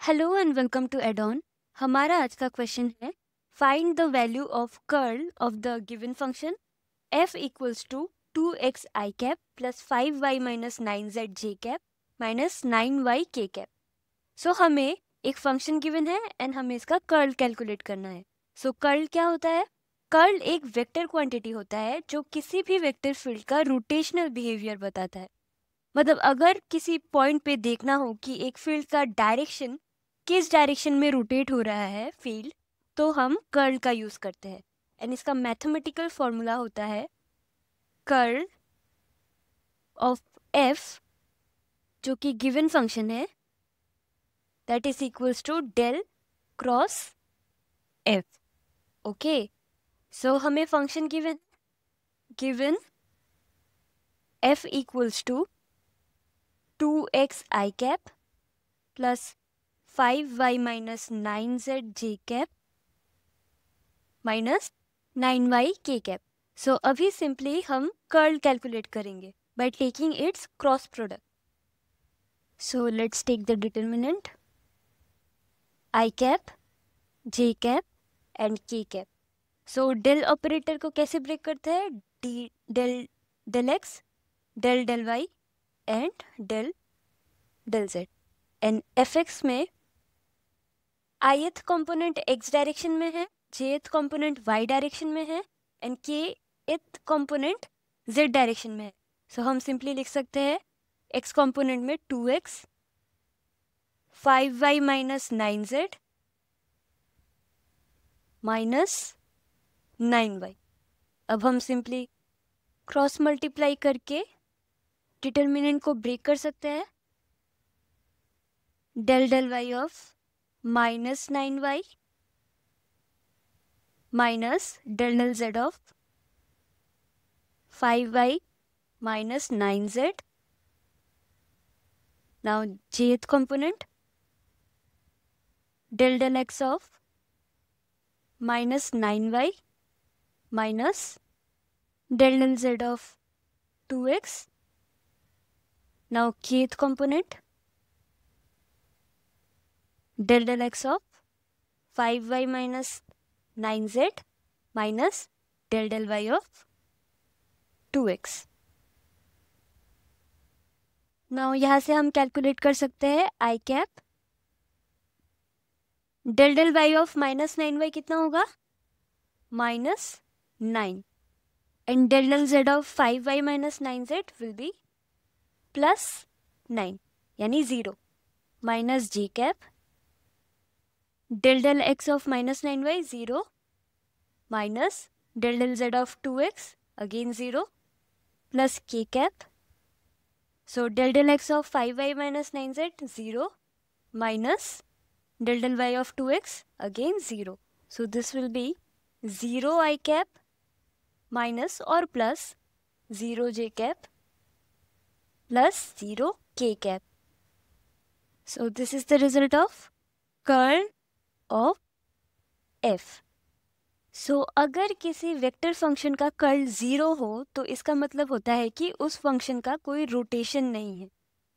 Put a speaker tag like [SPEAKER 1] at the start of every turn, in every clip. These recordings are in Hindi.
[SPEAKER 1] Hello and welcome to Adon. हमारा आज का क्वेश्चन है find the value of curl of the given function f equals to 2x I cap plus 5y minus 9z J cap minus 9y के कैप। सो हमें एक फंक्शन गिवन है एंड हमें इसका कर्ल कैलकुलेट करना है। सो कर्ल क्या होता है? कर्ल एक वेक्टर क्वांटिटी होता है जो किसी भी वेक्टर फील्ड का रोटेशनल बिहेवियर बताता है। मतलब अगर किसी पॉइंट पे देखना हो कि एक फील्ड का डायरेक्शन किस डायरेक्शन में रोटेट हो रहा है फील्ड, तो हम कर्ल का यूज करते हैं एंड इसका मैथमेटिकल फॉर्मूला होता है कर्ल ऑफ एफ, जो कि गिवन फंक्शन है, that is equals to del cross F. Okay, so हमें function given F equals to 2x I cap plus 5y minus 9z J cap minus 9y के कैप। सो अभी सिंपली हम कर्ल कैलकुलेट करेंगे by taking its cross product. So let's take the determinant I cap, J cap and K cap. So del operator को कैसे ब्रेक करते हैं? Del x, del Y and del z. And f x में ith कंपोनेंट x डायरेक्शन में है, jth कंपोनेंट y डायरेक्शन में है and kth component z direction में है। सो हम सिंपली लिख सकते हैं x कंपोनेंट में 2x 5y minus 9z minus 9y। अब हम सिंपली क्रॉस मल्टीप्लाई करके डिटरमिनेंट को ब्रेक कर सकते हैं। Del y of minus 9y minus del z of 5y minus 9z. Now jth component del x of minus 9y minus del z of 2x. Now kth component del x of 5y minus 9z minus del y of 2x. Now यहाँ से हम कैलकुलेट कर सकते हैं i cap del y of minus 9y कितना होगा? -9 and del z of 5y minus 9z will be +9 यानी 0 minus j cap del x of minus 9y 0 minus del z of 2x again 0 plus k cap. So del x of 5y minus 9z 0 minus del y of 2x again 0. So this will be 0 I cap minus or plus 0 j cap plus 0 k cap. So this is the result of curl of f. सो अगर किसी वेक्टर फंक्शन का कर्ल 0 हो तो इसका मतलब होता है कि उस फंक्शन का कोई रोटेशन नहीं है,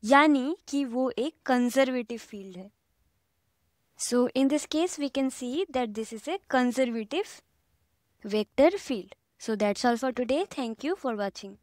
[SPEAKER 1] यानी कि वो एक कंजर्वेटिव फील्ड है. So in this case we can see that this is a conservative vector field. So that's all for today. Thank you for watching.